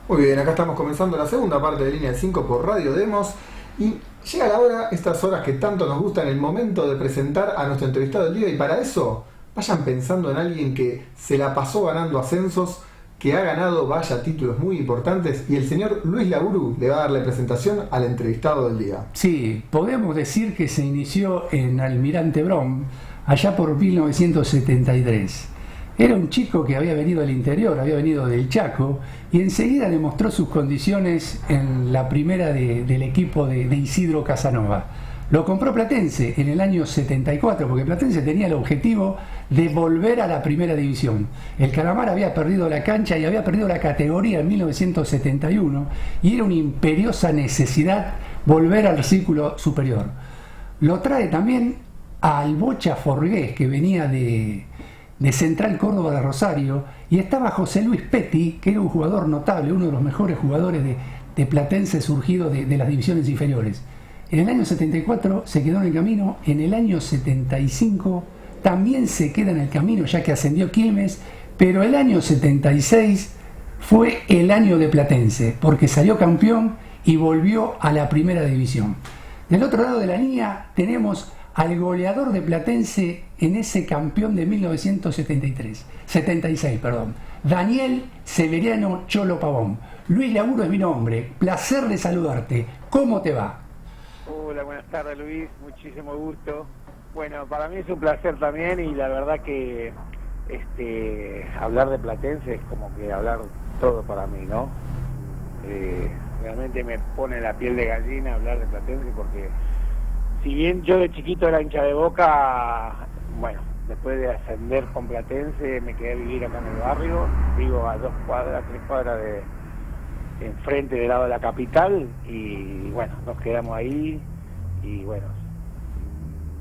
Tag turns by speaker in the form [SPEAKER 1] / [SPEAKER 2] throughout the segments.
[SPEAKER 1] Muy bien, acá estamos comenzando la segunda parte de Línea de 5 por Radio Demos y llega la hora, estas horas que tanto nos gustan, el momento de presentar a nuestro entrevistado del día, y para eso vayan pensando en alguien que se la pasó ganando ascensos, que ha ganado vaya títulos muy importantes, y el señor Luis Laburu le va a dar la presentación al entrevistado del día.
[SPEAKER 2] Sí, podemos decir que se inició en Almirante Brown allá por 1973. Era un chico que había venido del interior, había venido del Chaco, y enseguida demostró sus condiciones en la primera del equipo de Isidro Casanova. Lo compró Platense en el año 74, porque Platense tenía el objetivo de volver a la primera división. El Calamar había perdido la cancha y había perdido la categoría en 1971, y era una imperiosa necesidad volver al círculo superior. Lo trae también al Bocha Forgués, que venía de Central Córdoba de Rosario, y estaba José Luis Petti, que era un jugador notable, uno de los mejores jugadores de Platense surgido de las divisiones inferiores. En el año 74 se quedó en el camino, en el año 75 también se queda en el camino, ya que ascendió Quilmes, pero el año 76 fue el año de Platense, porque salió campeón y volvió a la primera división. Del otro lado de la línea tenemos al goleador de Platense en ese campeón de 76, Daniel Severiano Cholo Pavón. Luis Laburu es mi nombre, placer de saludarte. ¿Cómo te va?
[SPEAKER 3] Hola, buenas tardes Luis, muchísimo gusto. Bueno, para mí es un placer también, y la verdad que hablar de Platense es como que hablar todo para mí, ¿no? Realmente me pone la piel de gallina hablar de Platense, porque si bien yo de chiquito era hincha de Boca, bueno, después de ascender con Platense me quedé a vivir acá en el barrio, vivo a 3 cuadras de enfrente del lado de la capital, y bueno, nos quedamos ahí, y bueno,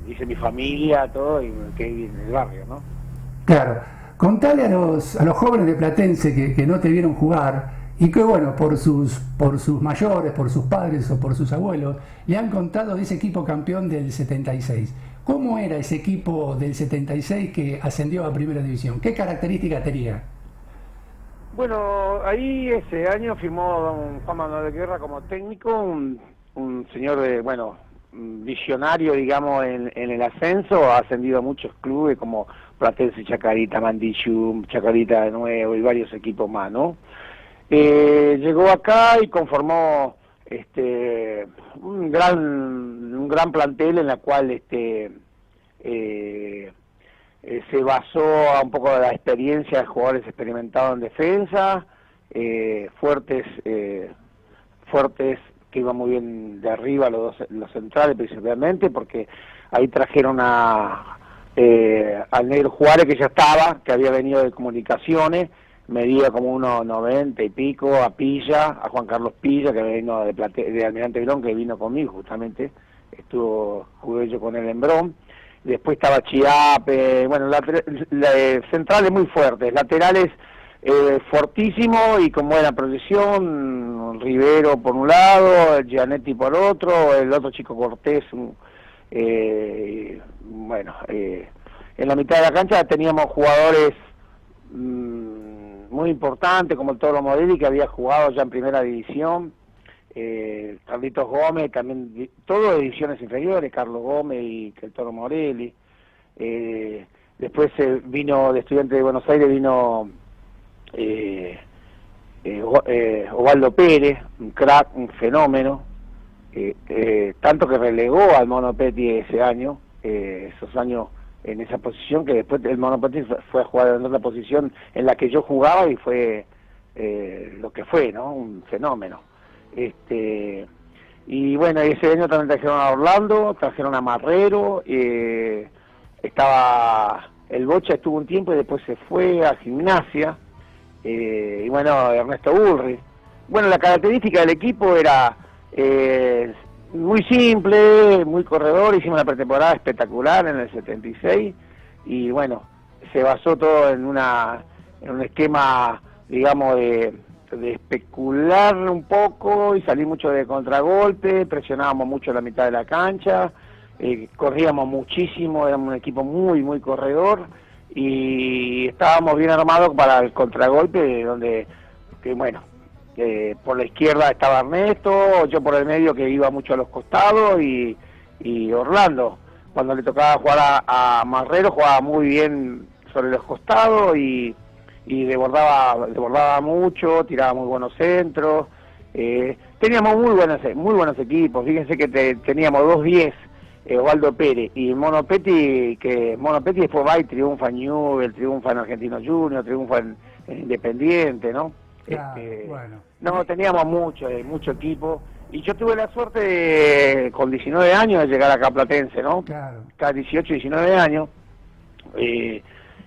[SPEAKER 3] hice mi familia, todo, y me quedé en el barrio, ¿no?
[SPEAKER 2] Claro, contale a los jóvenes de Platense que no te vieron jugar, y que bueno, por sus mayores, por sus padres o por sus abuelos, le han contado de ese equipo campeón del 76. ¿Cómo era ese equipo del 76 que ascendió a Primera División? ¿Qué características tenía?
[SPEAKER 3] Bueno, ahí ese año firmó don Juan Manuel de Guerra como técnico, un señor visionario, digamos, en el ascenso. Ha ascendido a muchos clubes como Platense, Chacarita, Mandichum, Chacarita de Nuevo y varios equipos más, ¿no? Llegó acá y conformó un gran plantel en la cual se basó a un poco de la experiencia de jugadores experimentados en defensa, fuertes que iban muy bien de arriba, los centrales principalmente, porque ahí trajeron al Negro Juárez, que ya estaba, que había venido de Comunicaciones, medía como 1,90 y pico, a Pilla, a Juan Carlos Pilla, que vino de Almirante Brown, que vino conmigo justamente, jugué yo con él en Brown. Después estaba Chiape, bueno, centrales muy fuertes, laterales fortísimos y con buena proyección, Rivero por un lado, Gianetti por otro, el otro chico Cortés, en la mitad de la cancha teníamos jugadores muy importantes, como el Toro Morelli, que había jugado ya en primera división, Carlitos Gómez, también, todo de divisiones inferiores, Carlos Gómez y el Toro Morelli. Después vino de Estudiantes de Buenos Aires, vino Osvaldo Pérez, un crack, un fenómeno, tanto que relegó al Mono Petti ese año, esos años en esa posición, que después el Mono Petti fue a jugar en otra posición en la que yo jugaba, y fue lo que fue, ¿no? Un fenómeno. Y bueno, ese año también trajeron a Orlando, trajeron a Marrero, estaba el Bocha, estuvo un tiempo y después se fue a Gimnasia, y bueno, Ernesto Ulrich. Bueno, la característica del equipo era muy simple, muy corredor. Hicimos una pretemporada espectacular en el 76, y bueno, se basó todo en un esquema, digamos, de especular un poco y salir mucho de contragolpe, presionábamos mucho la mitad de la cancha, corríamos muchísimo, éramos un equipo muy, muy corredor, y estábamos bien armados para el contragolpe, donde, que bueno, por la izquierda estaba Ernesto, yo por el medio que iba mucho a los costados y Orlando. Cuando le tocaba jugar a Marrero jugaba muy bien sobre los costados y desbordaba mucho, tiraba muy buenos centros. Teníamos muy buenos equipos. Fíjense que teníamos 2-10, Osvaldo Pérez y Mono Petty, que Mono Petty después va y triunfa en Newell's, triunfa en Argentinos Juniors, triunfa en Independiente, ¿no?
[SPEAKER 2] Claro, bueno.
[SPEAKER 3] No, teníamos mucho equipo. Y yo tuve la suerte de, con 19 años, de llegar acá a Platense, ¿no? Claro. Acá 18, 19 años. Y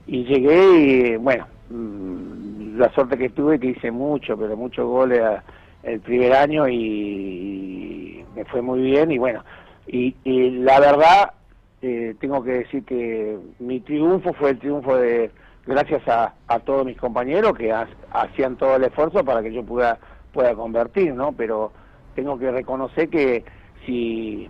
[SPEAKER 3] llegué y, bueno, la suerte que tuve que hice muchos goles el primer año y me fue muy bien. Y bueno, y la verdad, tengo que decir que mi triunfo fue el triunfo gracias a todos mis compañeros que hacían todo el esfuerzo para que yo pueda convertir, ¿no? Pero tengo que reconocer que si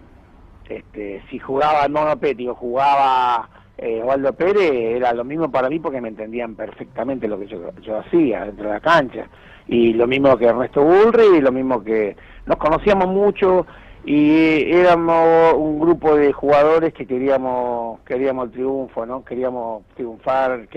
[SPEAKER 3] jugaba el Mono Petty o jugaba Osvaldo Pérez, era lo mismo para mí porque me entendían perfectamente lo que yo hacía dentro de la cancha. Y lo mismo que Ernesto Bullrich, y lo mismo que nos conocíamos mucho y éramos un grupo de jugadores que queríamos el triunfo, ¿no? Queríamos triunfar,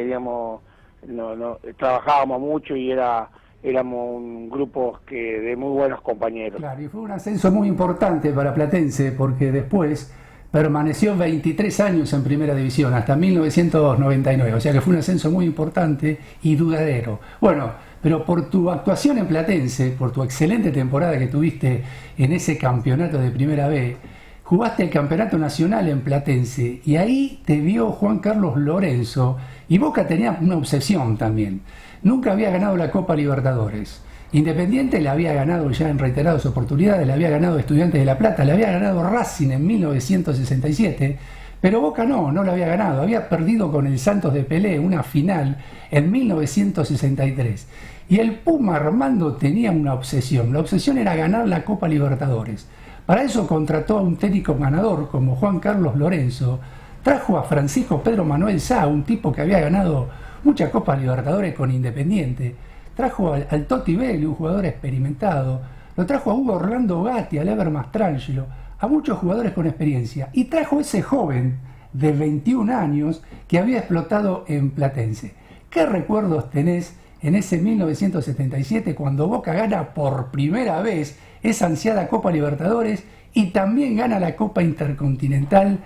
[SPEAKER 3] trabajábamos mucho y éramos un grupo de muy buenos compañeros.
[SPEAKER 2] Claro, y fue un ascenso muy importante para Platense porque después permaneció 23 años en Primera División, hasta 1999, o sea que fue un ascenso muy importante y duradero. Bueno, pero por tu actuación en Platense, por tu excelente temporada que tuviste en ese campeonato de Primera B, jugaste el campeonato nacional en Platense y ahí te vio Juan Carlos Lorenzo y Boca tenía una obsesión también. Nunca había ganado la Copa Libertadores. Independiente le había ganado ya en reiteradas oportunidades, le había ganado Estudiantes de La Plata, le había ganado Racing en 1967, pero Boca no le había ganado. Había perdido con el Santos de Pelé una final en 1963. Y el Puma Armando tenía una obsesión. La obsesión era ganar la Copa Libertadores. Para eso contrató a un técnico ganador como Juan Carlos Lorenzo. Trajo a Francisco Pedro Manuel Sá, un tipo que había ganado muchas Copas Libertadores con Independiente. Trajo al Totti Belli, un jugador experimentado. Lo trajo a Hugo Orlando Gatti, al Ever Mastrangelo, a muchos jugadores con experiencia. Y trajo ese joven de 21 años que había explotado en Platense. ¿Qué recuerdos tenés en ese 1977 cuando Boca gana por primera vez esa ansiada Copa Libertadores y también gana la Copa Intercontinental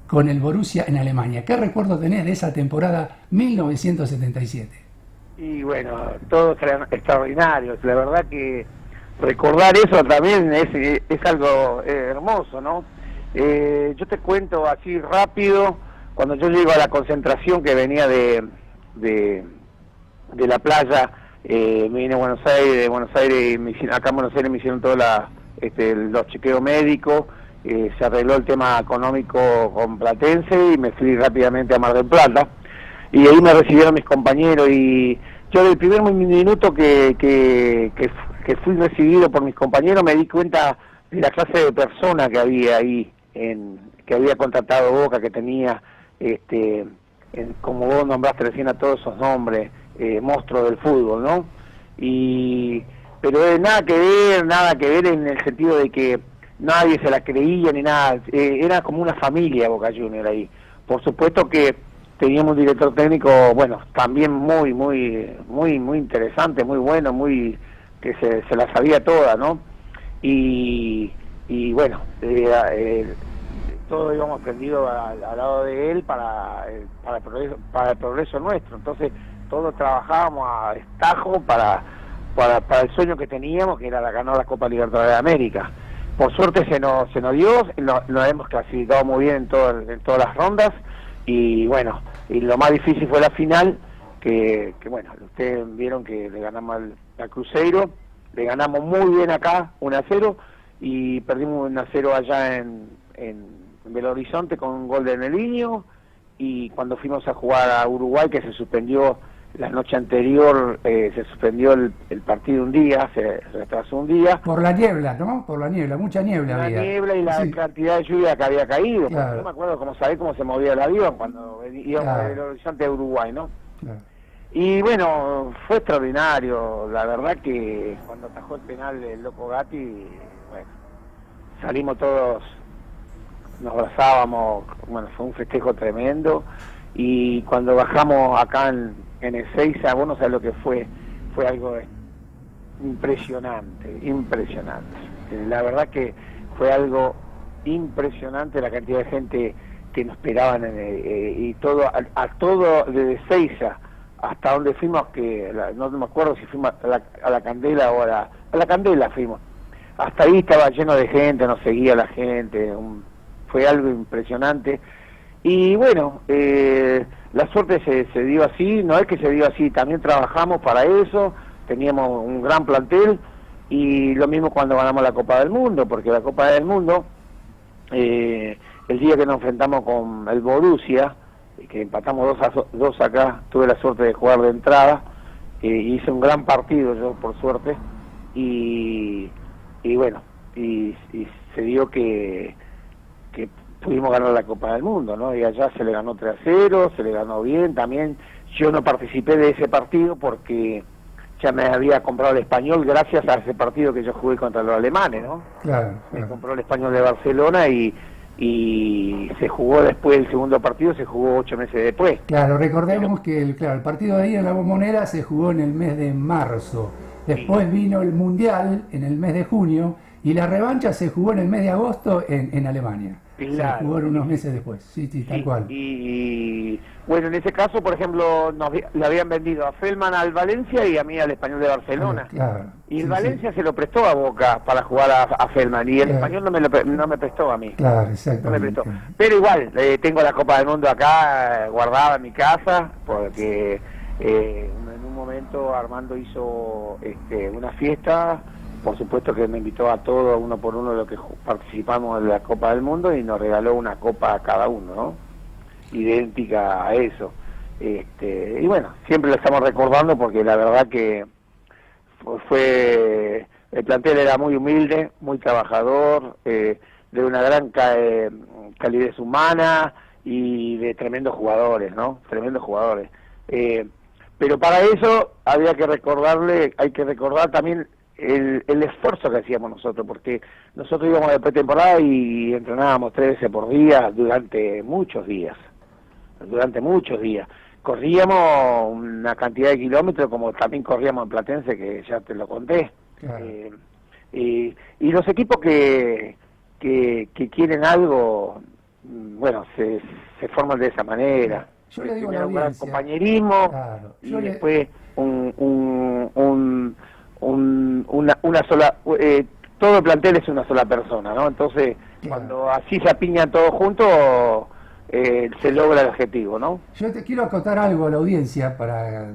[SPEAKER 2] con el Borussia en Alemania? ¿Qué recuerdo tenés de esa temporada 1977?
[SPEAKER 3] Y bueno, todo extraordinario. La verdad que recordar eso también es algo hermoso, ¿no? Yo te cuento así rápido, cuando yo llego a la concentración que venía de la playa, me vine a Buenos Aires, acá en Buenos Aires me hicieron todos los chequeos médicos, se arregló el tema económico con Platense y me fui rápidamente a Mar del Plata y ahí me recibieron mis compañeros y yo del primer minuto que fui recibido por mis compañeros me di cuenta de la clase de persona que había ahí, que había contratado Boca, que tenía, como vos nombraste recién a todos esos nombres, monstruos del fútbol, ¿no? Pero nada que ver en el sentido de que nadie se la creía ni nada, era como una familia Boca Juniors ahí. Por supuesto que teníamos un director técnico, bueno, también muy interesante, muy bueno, que se la sabía toda, ¿no? Y bueno, todo íbamos aprendido al lado de él para el progreso nuestro. Entonces todos trabajábamos a destajo para el sueño que teníamos, que era ganar la Copa Libertadores de América. Por suerte se nos dio, nos hemos clasificado muy bien en todas las rondas y bueno, y lo más difícil fue la final, que bueno, ustedes vieron que le ganamos al Cruzeiro, le ganamos muy bien acá 1-0 y perdimos 1-0 allá en Belo Horizonte con un gol de Neliño, y cuando fuimos a jugar a Uruguay, que se suspendió la noche anterior, se suspendió el partido un día, se retrasó un día.
[SPEAKER 2] Por la niebla, ¿no? Por la niebla, mucha niebla había.
[SPEAKER 3] La niebla y la cantidad de lluvia que había caído.
[SPEAKER 2] Claro.
[SPEAKER 3] No me acuerdo cómo se movía el avión cuando íbamos de Belo Horizonte a Uruguay, ¿no?
[SPEAKER 2] Claro.
[SPEAKER 3] Y bueno, fue extraordinario, la verdad que cuando atajó el penal del Loco Gatti, bueno, salimos todos, nos abrazábamos, bueno, fue un festejo tremendo, y cuando bajamos acá en Ezeiza, vos no sabés lo que fue algo impresionante, impresionante. La verdad que fue algo impresionante la cantidad de gente que nos esperaban y todo, a todo desde Ezeiza hasta donde fuimos, no me acuerdo si fuimos a la Candela o a la Candela fuimos. Hasta ahí estaba lleno de gente, nos seguía la gente, fue algo impresionante. Y bueno, la suerte se dio así, no es que se dio así, también trabajamos para eso, teníamos un gran plantel, y lo mismo cuando ganamos la Copa del Mundo, porque la Copa del Mundo, el día que nos enfrentamos con el Borussia, que empatamos 2 acá, tuve la suerte de jugar de entrada, hice un gran partido yo por suerte, y bueno, y se dio que pudimos ganar la Copa del Mundo, ¿no? Y allá se le ganó 3-0, se le ganó bien, también yo no participé de ese partido porque ya me había comprado el Español gracias a ese partido que yo jugué contra los alemanes, ¿no?
[SPEAKER 2] Claro.
[SPEAKER 3] Me compró el Español de Barcelona y se jugó después el segundo partido, se jugó 8 meses después.
[SPEAKER 2] Claro, recordemos que el partido de ahí en la Bombonera se jugó en el mes de marzo. Después vino el Mundial en el mes de junio y la revancha se jugó en el mes de agosto en Alemania.
[SPEAKER 3] Claro.
[SPEAKER 2] Se jugó unos meses después, sí, tal cual.
[SPEAKER 3] Y bueno, en ese caso, por ejemplo, le habían vendido a Feldman al Valencia y a mí al Español de Barcelona.
[SPEAKER 2] Claro,
[SPEAKER 3] y el Valencia se lo prestó a Boca para jugar a Feldman y el Español no me prestó a mí.
[SPEAKER 2] Claro, exactamente.
[SPEAKER 3] No me prestó. Pero igual, tengo la Copa del Mundo acá guardada en mi casa porque en un momento Armando hizo una fiesta. Por supuesto que me invitó a todos, uno por uno, de los que participamos en la Copa del Mundo, y nos regaló una copa a cada uno, ¿no? Idéntica a eso. Y bueno, siempre lo estamos recordando porque la verdad que el plantel era muy humilde, muy trabajador, de una gran calidez humana y de tremendos jugadores, ¿no? Tremendos jugadores. Pero para eso hay que recordar también el esfuerzo que hacíamos nosotros, porque nosotros íbamos de pretemporada y entrenábamos 3 veces por día durante muchos días. Corríamos una cantidad de kilómetros, como también corríamos en Platense, que ya te lo conté.
[SPEAKER 2] Claro.
[SPEAKER 3] Y los equipos que quieren algo, bueno, se forman de esa manera.
[SPEAKER 2] Yo le digo a la
[SPEAKER 3] Primero un gran
[SPEAKER 2] audiencia,
[SPEAKER 3] compañerismo,
[SPEAKER 2] claro,
[SPEAKER 3] y después una sola, todo el plantel es una sola persona, ¿no? Entonces,
[SPEAKER 2] claro,
[SPEAKER 3] cuando así se apiñan todos juntos, se logra el objetivo, ¿no?
[SPEAKER 2] yo te quiero acotar algo a la audiencia para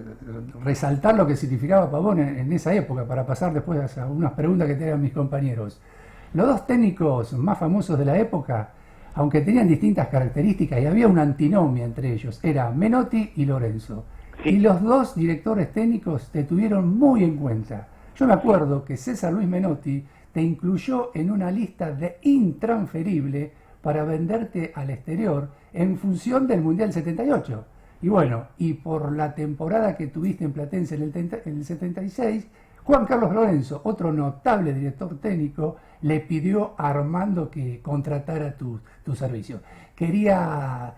[SPEAKER 2] resaltar lo que significaba Pavón en esa época, para pasar después a unas preguntas que te hagan mis compañeros. Los 2 técnicos más famosos de la época, aunque tenían distintas características y había una antinomia entre ellos, era Menotti y Lorenzo. Sí. Y los 2 directores técnicos te tuvieron muy en cuenta. Yo me acuerdo que César Luis Menotti te incluyó en una lista de intransferible para venderte al exterior en función del Mundial 78. Y bueno, y por la temporada que tuviste en Platense en el 76, Juan Carlos Lorenzo, otro notable director técnico, le pidió a Armando que contratara tu servicio. Quería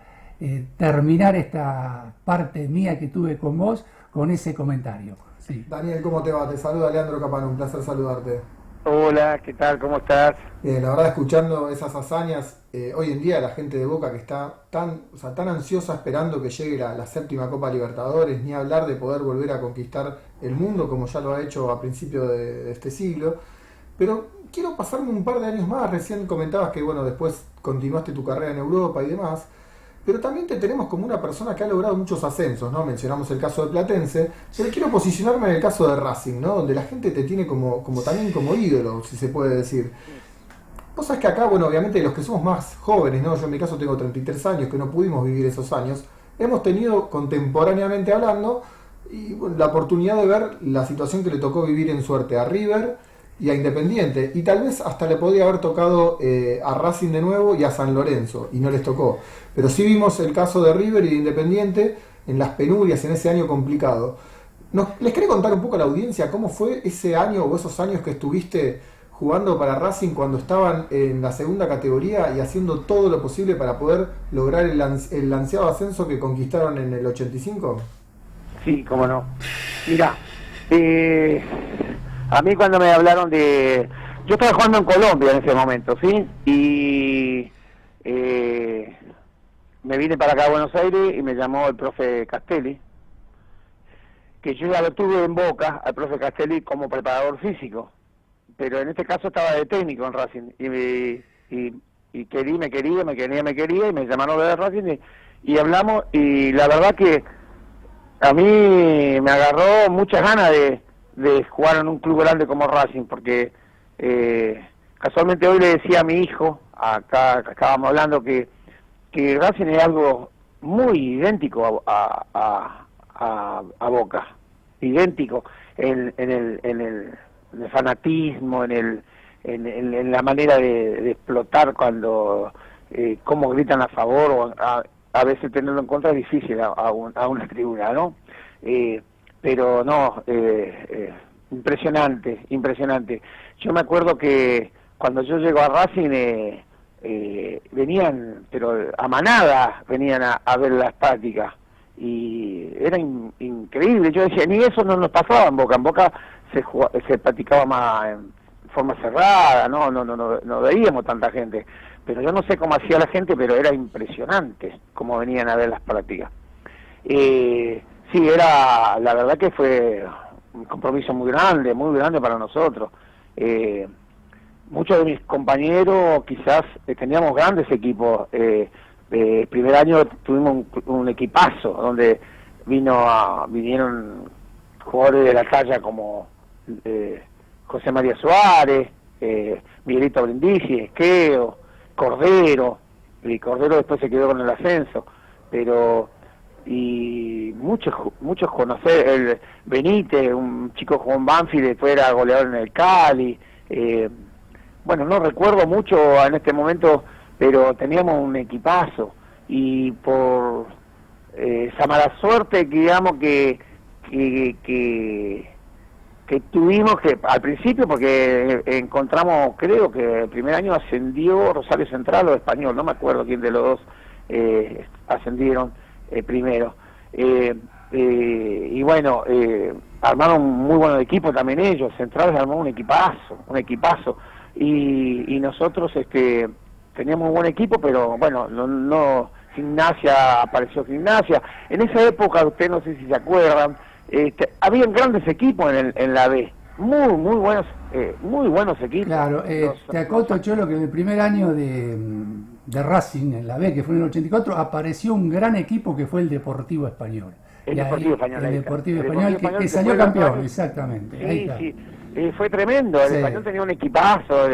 [SPEAKER 2] terminar esta parte mía que tuve con vos con ese comentario. Sí.
[SPEAKER 1] Daniel, ¿cómo te va? Te saluda Leandro Capano, un placer saludarte.
[SPEAKER 3] Hola, ¿qué tal? ¿Cómo estás?
[SPEAKER 1] La verdad, escuchando esas hazañas, hoy en día la gente de Boca que está tan ansiosa esperando que llegue la 7ª Copa Libertadores, ni hablar de poder volver a conquistar el mundo como ya lo ha hecho a principios de este siglo. Pero quiero pasarme un par de años más. Recién comentabas que bueno, después continuaste tu carrera en Europa y demás, pero también te tenemos como una persona que ha logrado muchos ascensos, ¿no? Mencionamos el caso de Platense, pero quiero posicionarme en el caso de Racing, ¿no? Donde la gente te tiene como también como ídolo, si se puede decir. Vos sabés que acá, bueno, obviamente los que somos más jóvenes, ¿no? Yo en mi caso tengo 33 años, que no pudimos vivir esos años, hemos tenido contemporáneamente hablando y bueno, la oportunidad de ver la situación que le tocó vivir en suerte a River y a Independiente, y tal vez hasta le podía haber tocado a Racing de nuevo y a San Lorenzo, y no les tocó. Pero sí vimos el caso de River y de Independiente, en las penurias, en ese año complicado. ¿Les querés contar un poco a la audiencia cómo fue ese año o esos años que estuviste jugando para Racing cuando estaban en la segunda categoría y haciendo todo lo posible para poder lograr el ansiado ascenso que conquistaron en el 85?
[SPEAKER 3] Sí, cómo no. Mira, a mí cuando me hablaron de... Yo estaba jugando en Colombia en ese momento, ¿sí? Y me vine para acá a Buenos Aires y me llamó el profe Castelli, que yo ya lo tuve en Boca, al profe Castelli como preparador físico, pero en este caso estaba de técnico en Racing, y me quería, y me llamaron de Racing, y hablamos, y la verdad que a mí me agarró muchas ganas de jugar en un club grande como Racing, porque casualmente hoy le decía a mi hijo, acá estábamos hablando, que Racing es algo muy idéntico a Boca, idéntico en el fanatismo, en la manera de explotar cuando cómo gritan a favor o a veces tenerlo en contra es difícil a una tribuna, ¿no? Pero no, impresionante. Yo me acuerdo que cuando yo llego a Racing venían, pero a manada venían a ver las prácticas, y era increíble. Yo decía, ni eso no nos pasaba en Boca se practicaba más en forma cerrada, no veíamos tanta gente, pero yo no sé cómo hacía la gente, pero era impresionante cómo venían a ver las prácticas. Sí, la verdad que fue un compromiso muy grande para nosotros. Muchos de mis compañeros quizás teníamos grandes equipos. El primer año tuvimos un equipazo donde vinieron jugadores de la talla como José María Suárez, Miguelito Brindisi, Esqueo, Cordero, y Cordero después se quedó con el ascenso, y muchos conocer, el Benítez, un chico Juan Banfield, después era goleador en el Cali. Bueno, no recuerdo mucho en este momento, pero teníamos un equipazo, y por esa mala suerte que digamos que tuvimos que al principio, porque encontramos, creo que el primer año ascendió Rosario Central o Español, no me acuerdo quién de los dos ascendieron primero, y bueno, armaron un muy buen equipo también ellos. Centrales armó un equipazo, y nosotros teníamos un buen equipo, pero bueno, no apareció Gimnasia. En esa época, usted no sé si se acuerdan, habían grandes equipos en la B, muy buenos equipos.
[SPEAKER 2] Claro, te acoto, Cholo, que en el primer año de Racing en la B, que fue en el 84, apareció un gran equipo que fue el Deportivo Español.
[SPEAKER 3] El Deportivo Español,
[SPEAKER 2] que salió campeón, exactamente.
[SPEAKER 3] Sí. Fue tremendo. El Español tenía un equipazo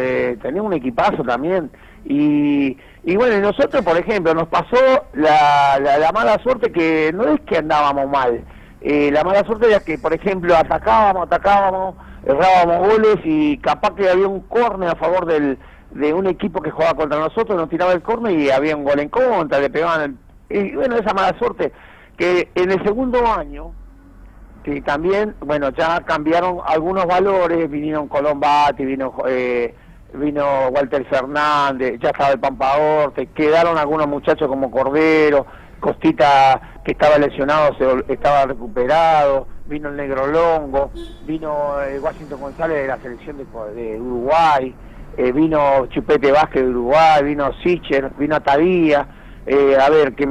[SPEAKER 3] también. Y bueno, y nosotros, por ejemplo, nos pasó la mala suerte, que no es que andábamos mal. La mala suerte era que, por ejemplo, atacábamos, errábamos goles, y capaz que había un córner a favor de un equipo que jugaba contra nosotros, nos tiraba el córner y había un gol en contra, le pegaban y bueno, esa mala suerte, que en el segundo año, que también, bueno, ya cambiaron algunos valores, vinieron Colombati, vino Walter Fernández, ya estaba el Pampa Orte, quedaron algunos muchachos como Cordero, Costita, que estaba lesionado, estaba recuperado, vino el Negro Longo, vino Washington González de la selección de Uruguay, vino Chupete Vázquez de Uruguay, vino Sicher, vino Atadía, que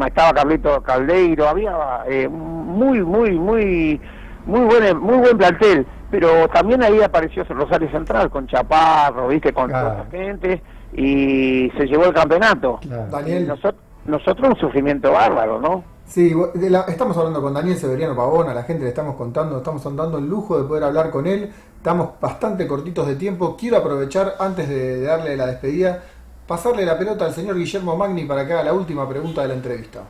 [SPEAKER 3] estaba Carlito Caldeiro, había muy buen plantel, pero también ahí apareció Rosario Central con Chaparro, con toda esa gente, y se llevó el campeonato.
[SPEAKER 1] Claro. Daniel,
[SPEAKER 3] nosotros un sufrimiento bárbaro, ¿no?
[SPEAKER 1] Sí, estamos hablando con Daniel Severiano Pavón, a la gente le estamos contando, estamos dando el lujo de poder hablar con él, estamos bastante cortitos de tiempo. Quiero aprovechar, antes de darle la despedida, pasarle la pelota al señor Guillermo Magni para que haga la última pregunta de la entrevista.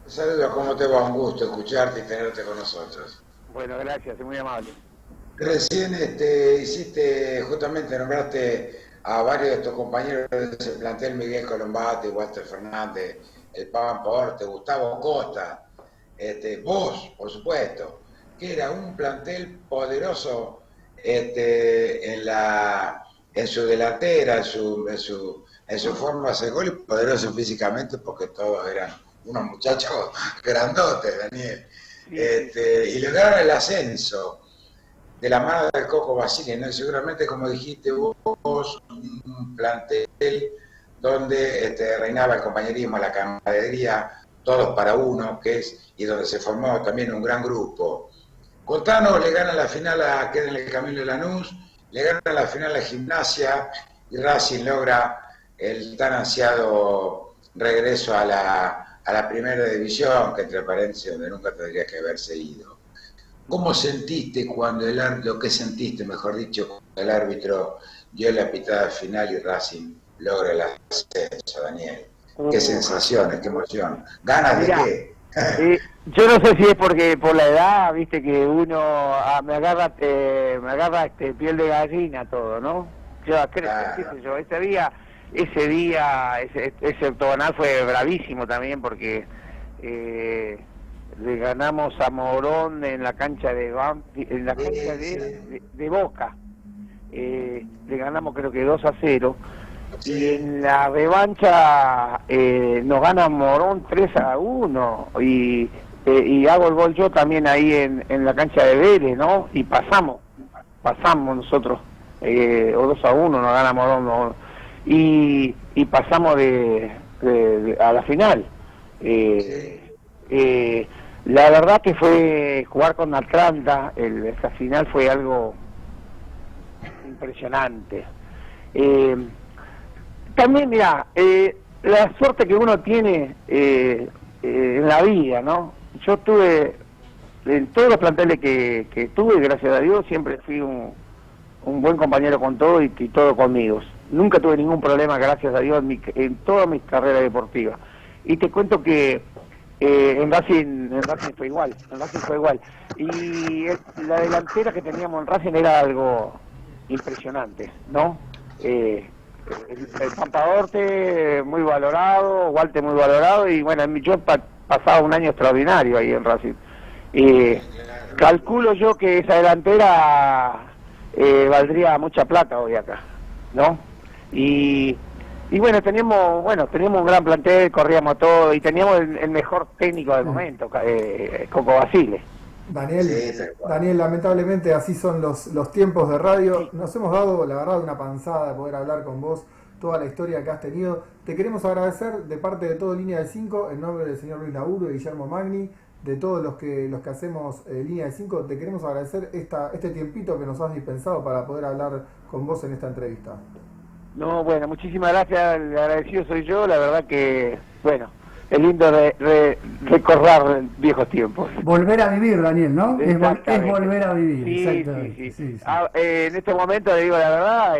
[SPEAKER 4] Saludos, ¿cómo te va? Un gusto escucharte y tenerte con nosotros.
[SPEAKER 3] Bueno, gracias, es muy amable.
[SPEAKER 4] Recién nombraste a varios de tus compañeros de ese plantel, Miguel Colombate, Walter Fernández, el Paván Porte, Gustavo Costa, vos, por supuesto, que era un plantel poderoso en su delantera, en su forma de hacer gol, y poderoso físicamente porque todos eran unos muchachos grandotes, Daniel. Y lograron el ascenso de la mano del Coco Basile, ¿no? Seguramente, como dijiste vos, un plantel donde reinaba el compañerismo, la camaradería, todos para uno, y donde se formó también un gran grupo. Contanos, le gana la final queda en el Camino de Lanús, le gana la final a Gimnasia, y Racing logra el tan ansiado regreso a la primera división, que entre paréntesis, donde nunca tendría que haberse ido. ¿Cómo sentiste cuando lo que sentiste, mejor dicho, cuando el árbitro dio la pitada final y Racing logra el ascenso, Daniel? ¿Qué sensaciones, qué emoción? ¿Ganas de qué?
[SPEAKER 3] Yo no sé si es porque por la edad, viste, que uno me agarra piel de gallina todo, ¿no? Yo creo, qué sé yo, ese octogonal fue bravísimo también porque le ganamos a Morón en la cancha de Boca. Le ganamos creo que 2-0. Y en la revancha nos gana Morón 3-1 y hago el gol yo también ahí en la cancha de Vélez, ¿no? Y pasamos nosotros, o 2-1 nos gana Morón, ¿no? Y pasamos a la final. La verdad que fue jugar con Atlanta, esa final fue algo impresionante. También, mira, la suerte que uno tiene en la vida, ¿no? Yo tuve, en todos los planteles que tuve, gracias a Dios, siempre fui un buen compañero con todo y todo conmigo. Nunca tuve ningún problema, gracias a Dios, en todas mis carreras deportivas. Y te cuento que en Racing fue igual, Y la delantera que teníamos en Racing era algo impresionante, ¿no? El Pampaorte muy valorado, Walter muy valorado, y bueno, yo pasaba un año extraordinario ahí en Racing. Calculo yo que esa delantera valdría mucha plata hoy acá, ¿no? Y bueno, teníamos un gran plantel, corríamos todo, y teníamos el mejor técnico del momento, Coco Basile.
[SPEAKER 1] Daniel, lamentablemente así son los tiempos de radio. Nos hemos dado, la verdad, una panzada de poder hablar con vos, toda la historia que has tenido. Te queremos agradecer de parte de todo Línea de 5, en nombre del señor Luis Laburo y Guillermo Magni, de todos los que hacemos Línea de 5, te queremos agradecer este tiempito que nos has dispensado para poder hablar con vos en esta entrevista.
[SPEAKER 3] No, bueno, muchísimas gracias, el agradecido soy yo, la verdad que, bueno, es lindo recordar viejos tiempos.
[SPEAKER 2] Volver a vivir, Daniel, ¿no? Es volver a vivir.
[SPEAKER 3] Sí,
[SPEAKER 2] exactamente. Sí.
[SPEAKER 3] En este momento le digo la verdad,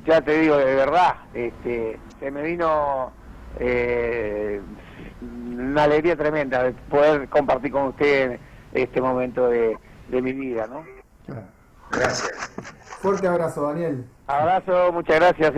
[SPEAKER 3] ya te digo de verdad, se me vino una alegría tremenda de poder compartir con usted este momento de mi vida, ¿no?
[SPEAKER 4] Gracias.
[SPEAKER 1] Fuerte abrazo, Daniel.
[SPEAKER 3] Abrazo, muchas gracias,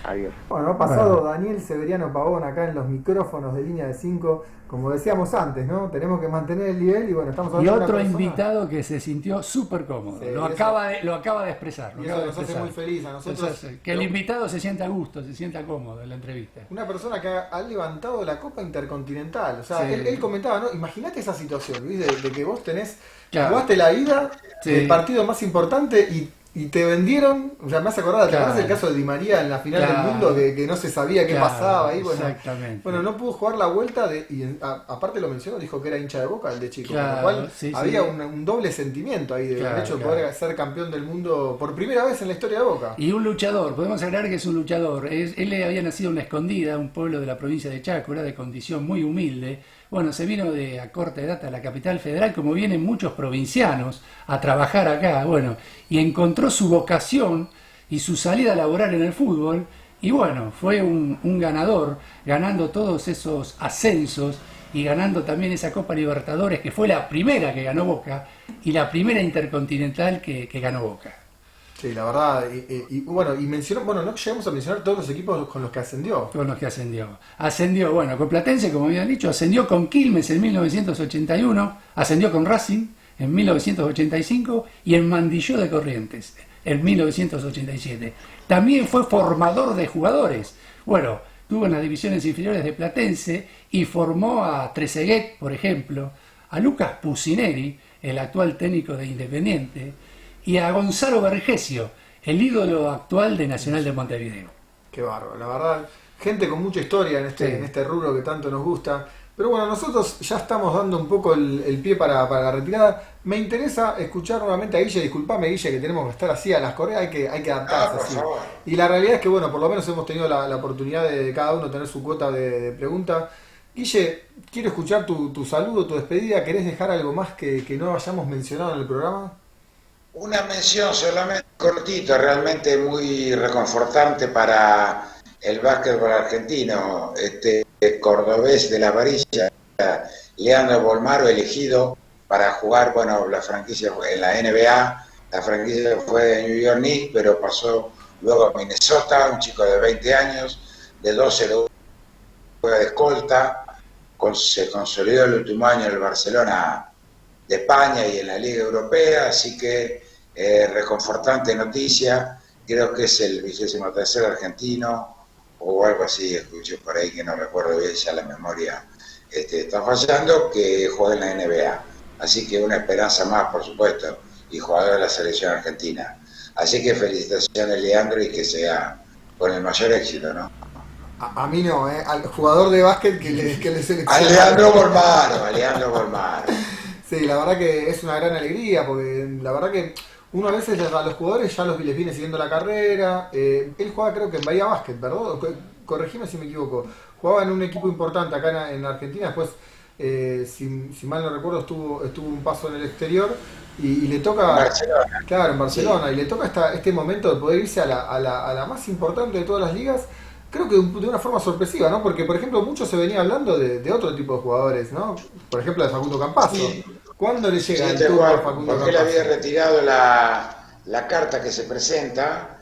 [SPEAKER 3] Adiós.
[SPEAKER 1] Bueno, ha pasado Daniel Severiano Pavón acá en los micrófonos de Línea de 5. Como decíamos antes, ¿no? Tenemos que mantener el nivel y bueno, estamos hablando
[SPEAKER 2] de otro
[SPEAKER 1] de una persona...
[SPEAKER 2] invitado que se sintió súper cómodo.
[SPEAKER 1] Sí,
[SPEAKER 2] lo acaba de expresar.
[SPEAKER 1] Y eso nos hace muy feliz a nosotros.
[SPEAKER 2] Que el invitado se sienta a gusto, se sienta cómodo en la entrevista.
[SPEAKER 1] Una persona que ha levantado la Copa Intercontinental. O sea, él comentaba, ¿no? Imagínate esa situación, Luis, de que vos jugaste la ida, el partido más importante y te vendieron, o sea, me hace acordar, ¿te acuerdas del caso de Di María en la final del mundo que no se sabía qué pasaba ahí? Bueno, no pudo jugar la vuelta aparte lo mencionó, dijo que era hincha de Boca el de chico, con lo cual había un doble sentimiento ahí del hecho de poder ser campeón del mundo por primera vez en la historia de Boca.
[SPEAKER 2] Y un luchador, podemos aclarar que es un luchador. Él había nacido en La Escondida, un pueblo de la provincia de Chaco, era de condición muy humilde. Bueno, se vino a corta edad a la capital federal, como vienen muchos provincianos a trabajar acá, bueno, y encontró su vocación y su salida laboral en el fútbol, y bueno, fue un ganador, ganando todos esos ascensos y ganando también esa Copa Libertadores, que fue la primera que ganó Boca y la primera Intercontinental que ganó Boca.
[SPEAKER 1] Sí, la verdad, bueno, y mencionó, bueno, no llegamos a mencionar todos los equipos con los que ascendió.
[SPEAKER 2] Con los que ascendió. Ascendió, bueno, con Platense, como habían dicho, ascendió con Quilmes en 1981, ascendió con Racing en 1985 y en Mandilló de Corrientes en 1987. También fue formador de jugadores. Bueno, estuvo en las divisiones inferiores de Platense y formó a Trezeguet, por ejemplo, a Lucas Pusineri, el actual técnico de Independiente, y a Gonzalo Vergesio, el ídolo actual de Nacional de Montevideo.
[SPEAKER 1] Qué bárbaro, la verdad. Gente con mucha historia
[SPEAKER 2] Sí.
[SPEAKER 1] en este rubro que tanto nos gusta. Pero bueno, nosotros ya estamos dando un poco el pie para la retirada. Me interesa escuchar nuevamente a Guille. Disculpame, Guille, que tenemos que estar así a las correas. Hay que adaptarse
[SPEAKER 4] por
[SPEAKER 1] así.
[SPEAKER 4] favor.
[SPEAKER 1] Y la realidad es que, bueno, por lo menos hemos tenido la oportunidad de cada uno tener su cuota de preguntas. Guille, quiero escuchar tu saludo, tu despedida. ¿Querés dejar algo más que no hayamos mencionado en el programa?
[SPEAKER 4] Una mención solamente cortito, realmente muy reconfortante para el básquetbol argentino. Este cordobés de la varilla, Leandro Bolmaro, elegido para jugar, bueno, la franquicia en la NBA. La franquicia fue de New York Knicks, pero pasó luego a Minnesota, un chico de 20 años, de 12 lo juega de escolta, se consolidó el último año en el Barcelona de España y en la Liga Europea, así que reconfortante noticia. Creo que es el 23º argentino o algo así, escuché por ahí que no recuerdo bien, ya la memoria está fallando, que juega en la NBA. Así que una esperanza más, por supuesto, y jugador de la selección argentina. Así que felicitaciones, Leandro, y que sea con el mayor éxito, ¿no?
[SPEAKER 1] A mí no, al jugador de básquet que le selecciona.
[SPEAKER 4] A Leandro Bolmaro.
[SPEAKER 1] Sí, la verdad que es una gran alegría, porque la verdad que uno a veces a los jugadores ya les viene siguiendo la carrera. Él juega creo que en Bahía Básquet, ¿verdad? Corregime si me equivoco. Jugaba en un equipo importante acá en Argentina, después, si mal no recuerdo, estuvo un paso en el exterior y le toca...
[SPEAKER 4] Barcelona.
[SPEAKER 1] Claro, en Barcelona,
[SPEAKER 4] Sí.
[SPEAKER 1] y le toca este momento de poder irse a la más importante de todas las ligas. Creo que de una forma sorpresiva, ¿no? Porque, por ejemplo, mucho se venía hablando de otro tipo de jugadores, ¿no? Por ejemplo, de Facundo Campazzo.
[SPEAKER 4] Sí.
[SPEAKER 1] ¿Cuándo le llega
[SPEAKER 4] Sí,
[SPEAKER 1] el
[SPEAKER 4] tal
[SPEAKER 1] turno a
[SPEAKER 4] cual,
[SPEAKER 1] Facundo
[SPEAKER 4] porque él había
[SPEAKER 1] Campazzo?
[SPEAKER 4] retirado la carta que se presenta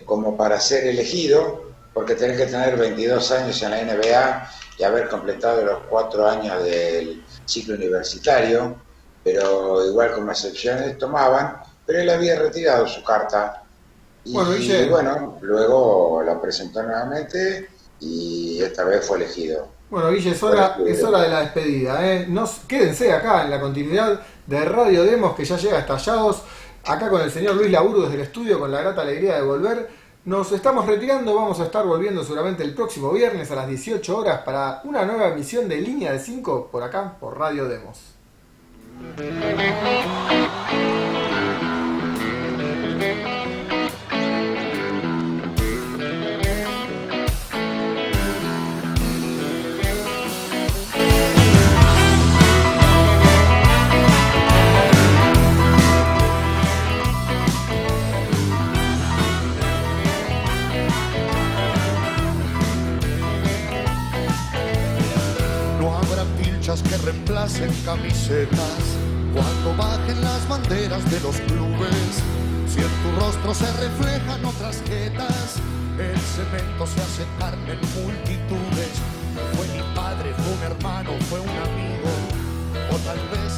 [SPEAKER 4] como para ser elegido, porque tenés que tener 22 años en la NBA y haber completado los 4 años del ciclo universitario, pero igual como excepciones tomaban, pero él había retirado su carta
[SPEAKER 1] Bueno,
[SPEAKER 4] y
[SPEAKER 1] Guille,
[SPEAKER 4] bueno, luego la presentó nuevamente y esta vez fue elegido.
[SPEAKER 1] Es hora de la despedida, ¿eh? Quédense acá en la continuidad de Radio Demos, que ya llega hasta Estallados, acá con el señor Luis Laburo desde el estudio, con la grata alegría de volver. Nos estamos retirando, vamos a estar volviendo seguramente el próximo viernes a las 18 horas para una nueva emisión de Línea de 5 por acá, por Radio Demos.
[SPEAKER 5] No habrá pilchas que reemplacen camisetas cuando bajen las banderas de los clubes. Si en tu rostro se reflejan otras jetas, el cemento se hace carne en multitudes. Fue mi padre, fue un hermano, fue un amigo, o tal vez